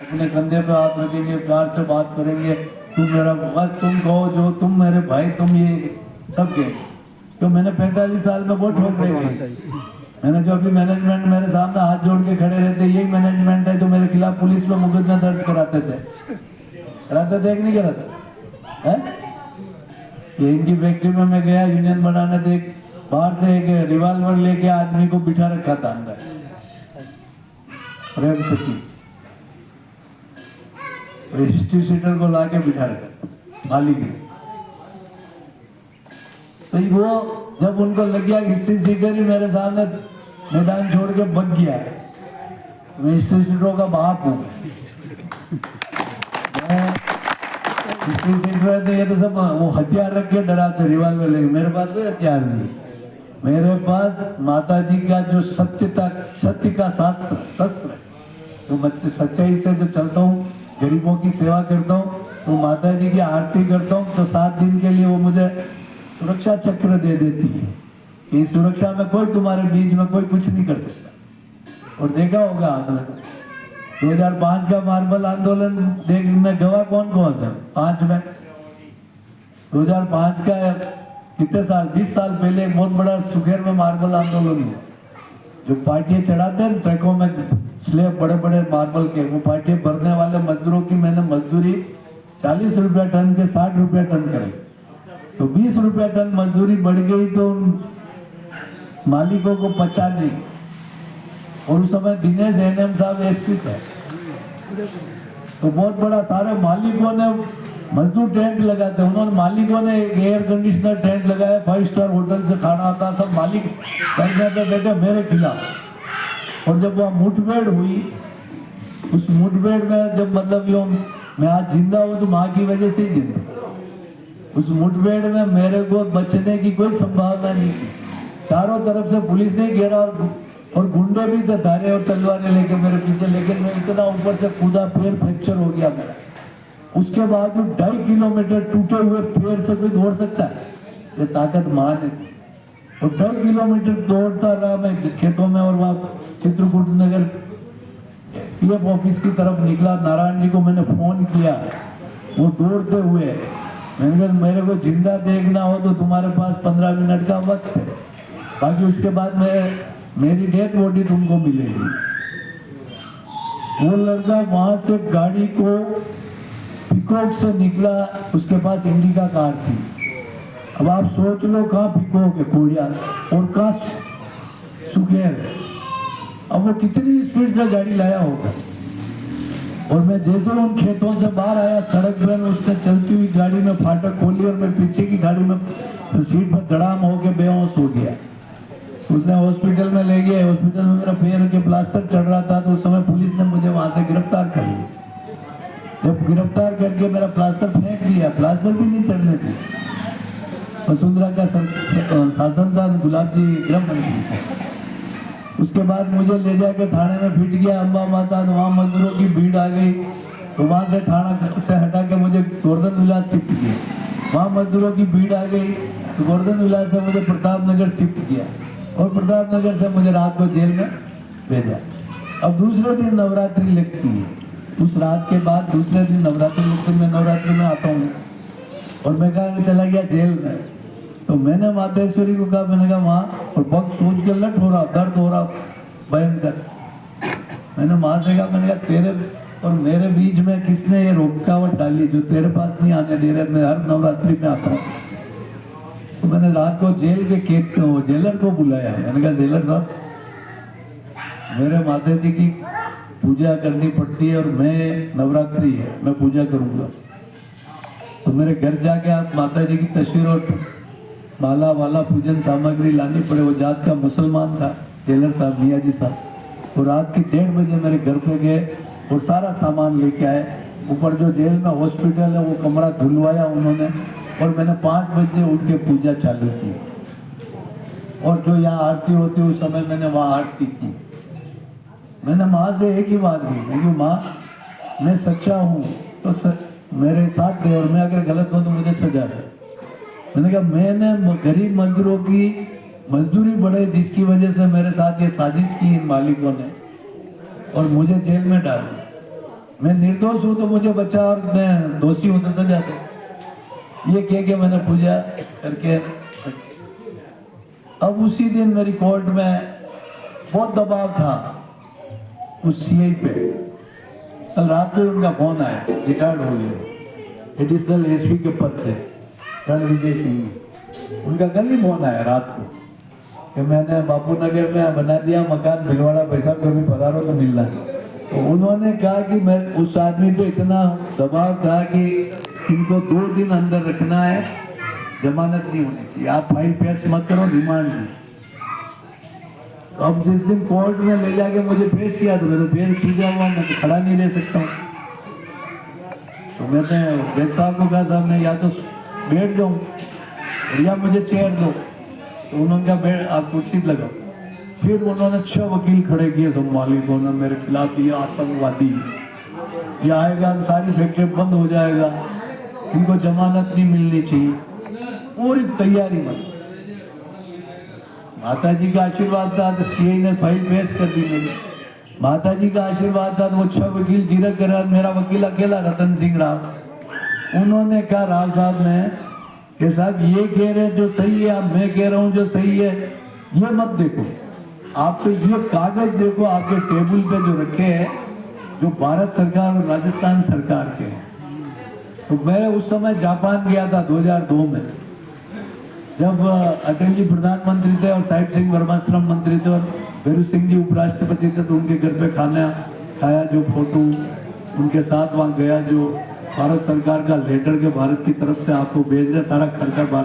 अपने कंधे पे हाथ रखेंगे, प्यार से बात करेंगे, तुम मेरा बस तुम कहो जो तुम मेरे भाई तुम ये सब के। तो मैंने 45 साल में बहुत ठोकरे खाई। मैंने जो अभी मैनेजमेंट मेरे सामने हाथ जोड़ के खड़े रहते, यही मैनेजमेंट है जो मेरे खिलाफ पुलिस में मुकदमा दर्ज कराते थे कि नहीं कराते हैं? ये इनकी फैक्ट्री में मैं गया यूनियन बनाने, देख बाहर से एक रिवॉल्वर लेके आदमी को बिठा रखा था अंदर, प्रेम सखी हिस्ट्री सीटर को लाके बिठा रखा मालिक ने। तो वो जब उनको लग गया हिस्ट्री सीटर ही मेरे सामने मैदान छोड़ के भाग गया, मैं हिस्ट्री सीटरों का बाप हूँ। हिस्ट्री सीटर तो ये तो सब वो हथियार रख के डराते, रिवॉल्वर लेके। मेरे पास कोई हथियार नहीं, मेरे पास माता जी का जो सत्य का शस्त्र है, तो मैं सच्चाई से जो चलता हूँ, गरीबों की सेवा करता हूँ, तो माता जी की आरती करता हूँ, तो 7 दिन के लिए वो मुझे सुरक्षा चक्र दे देती है। इस सुरक्षा में कोई तुम्हारे बीच में कोई कुछ नहीं कर सकता। और देखा होगा आपने 2005 का मार्बल आंदोलन देख में गवाह कौन कौन था? 5 में 2005 का कितने साल 20 साल पहले एक बहुत बड़ा सुखेर में मार्बल आंदोलन हुआ। जो पार्टियां चढ़ाते हैं ट्रकों में स्लेब बड़े बड़े मार्बल के, वो पार्टियां भरने वाले मजदूरों की मैंने मजदूरी 40 रुपया टन के 60 रुपया टन करे, तो 20 रुपया टन मजदूरी बढ़ गई तो मालिकों को पचा नहीं। और उस समय दिनेश एनएम साहब एसपी थे, तो बहुत बड़ा सारे मालिकों ने मजदूर टेंट लगाते, उन्होंने मालिकों ने एयर कंडीशनर टेंट लगाया, 5 स्टार होटल से खाना आता, सब मालिक करने पे बैठे मेरे खिलाफ। और जब वह मुठभेड़ हुई, उस मुठभेड़ में जब मतलब यो मैं आज जिंदा हूँ तो माँ की वजह से ही जिंदा। उस मुठभेड़ में मेरे को बचने की कोई संभावना नहीं थी, चारों तरफ से पुलिस ने घेरा और गुंडे भी थे धारे और तलवारें लेके मेरे पीछे, लेकिन मैं इतना ऊपर से कूदा, पैर फ्रैक्चर हो गया मेरा। उसके बाद 2.5 किलोमीटर टूटे हुए पैर से कोई दौड़ सकता है? ये ताकत मां ने। और 2.5 किलोमीटर दौड़ता रहा मैं खेतों में, और वहाँ चित्रकूट नगर पीएफ ऑफिस की तरफ निकला। नारायण जी को मैंने फोन किया, वो दौड़ते हुए, मैंने कहा मेरे को जिंदा देखना हो तो तुम्हारे पास 15 मिनट का वक्त है, बाकी उसके बाद मेरी डेथ बॉडी तुमको मिलेगी। वो लड़का वहां से गाड़ी को पिकॉक से निकला, उसके पास इंडिका कार थी। अब आप सोच लो कहाँ पिकॉक है कोड़िया और कहाँ सुखेर। अब वो कितनी स्पीड से गाड़ी लाया होगा। और मैं जैसे उन खेतों से बाहर आया, सड़क पर उसने चलती हुई गाड़ी में फाटक खोली और मैं पीछे की गाड़ी में सीट पर धड़ाम होके बेहोश हो गया। उसने हॉस्पिटल में ले गया, हॉस्पिटल में मेरा पैर के प्लास्टर चढ़ रहा था, तो उस समय पुलिस ने मुझे वहां से गिरफ्तार कर लिया। जब गिरफ्तार करके मेरा प्लास्टर फेंक दिया, प्लास्टर भी नहीं चढ़ने थे। वसुंधरा का शासन था, गुलाब जी गृह मंत्री। उसके बाद मुझे ले जाके थाने में फिट गया अम्बा माता, तो वहाँ मजदूरों की भीड़ आ गई, तो वहाँ से थाना से हटा के मुझे गोवर्धन विलास शिफ्ट किया। वहाँ मजदूरों की भीड़ आ गई, तो गोवर्धन विलास से मुझे प्रताप नगर शिफ्ट किया, और प्रताप नगर से मुझे रात को जेल में भेजा। अब दूसरे दिन नवरात्रि लगती है, उस रात के बाद दूसरे दिन नवरात्रि लगती, मैं नवरात्रि में आता हूँ और मैं कहा चला गया जेल में। तो मैंने मातेश्वरी को कहा, मैंने कहा माँ, और वक्त सोच के लट हो रहा, दर्द हो रहा भयंकर। मैंने माँ से कहा, मैंने कहा तेरे और मेरे बीच में किसने ये रुकावट डाली जो तेरे पास नहीं आने दे रहे, मैं हर नवरात्रि में आता हूँ। तो मैंने रात को जेल के जेलर को बुलाया, मैंने कहा जेलर साहब, मेरे माता जी की पूजा करनी पड़ती है और मैं नवरात्रि है, मैं पूजा करूंगा, तो मेरे घर जाके आप माता जी की तस्वीर और माला वाला पूजन सामग्री लानी पड़े। वो जात का मुसलमान था जेलर साहब, मियाँ जी साहब। वो रात की 1:30 बजे मेरे घर पे गए और सारा सामान लेके आए। ऊपर जो जेल में हॉस्पिटल है वो कमरा धुलवाया उन्होंने, और मैंने 5 बजे उठ के पूजा चालू की। और जो यहाँ आरती होती है उस समय मैंने वहाँ आरती की। मैंने माँ से एक ही बात की, क्योंकि माँ मैं सच्चा हूँ तो मेरे साथ दे, और मैं अगर गलत हूँ तो मुझे सजा दे। मैंने कहा मैंने गरीब मजदूरों की मजदूरी बढ़े, जिसकी वजह से मेरे साथ ये साजिश की इन मालिकों ने और मुझे जेल में डाला। मैं निर्दोष हूं तो मुझे बचा और मैं दोषी हूं तो सजा दो। ये कह के मैंने पूजा करके अब उसी दिन मेरी कोर्ट में बहुत दबाव था उस सीआई पे। कल रात को उनका फोन आया, रिटायर्ड हो गए एडिशनल एसपी के पद से रणविजय सिंह। उनका कल ही फोन आया रात को कि मैंने बापू नगर में बना दिया मकान, भिलवाड़ा पैसा कभी पधारो तो मिलना। तो उन्होंने कहा कि मैं उस आदमी पे इतना दबाव था कि इनको 2 दिन अंदर रखना है, जमानत नहीं होनी चाहिए, आप फाइल पेश मत करो, रिमांड लो। तो अब जिस दिन कोर्ट में ले जाके मुझे पेश किया तो मैं तो पेश किया हुआ, मैं तो खड़ा नहीं रह सकता हूँ। तो मैंने जज साहब को कहा साहब मैं या तो बैठ जाऊँ या मुझे चेयर दो। तो उन्होंने कहा बैठ, आप कुर्सी पे लगाओ। फिर उन्होंने 6 वकील खड़े किए सोमवाली को, उन्होंने मेरे खिलाफ ये आतंकवादी, ये आएगा सारी फैक्ट्री बंद हो जाएगा, इनको जमानत नहीं मिलनी चाहिए, पूरी तैयारी मत। माता जी का आशीर्वाद था तो सीआई ने फाइल पेश कर दी मेरी। माता जी का आशीर्वाद था तो वो 6 वकील जीरक कर, मेरा वकील अकेला रतन सिंह राव। उन्होंने कहा राव साहब ने कि साहब ये कह रहे जो सही है, अब मैं कह रहा हूँ जो सही है, ये मत देखो, आप तो ये कागज देखो आपके टेबल पे जो रखे हैं, जो भारत सरकार और राजस्थान सरकार के हैं। तो मैं उस समय जापान गया था 2002 में, जब अटल जी प्रधानमंत्री थे और साहिब सिंह वर्मा श्रम मंत्री थे और भैरू सिंह जी उपराष्ट्रपति थे। तो उनके घर पे खाना खाया, जो फोटो उनके साथ वहाँ गया, जो भारत सरकार का लेटर के भारत की तरफ से आपको भेज रहे, सारा खर्चा भारत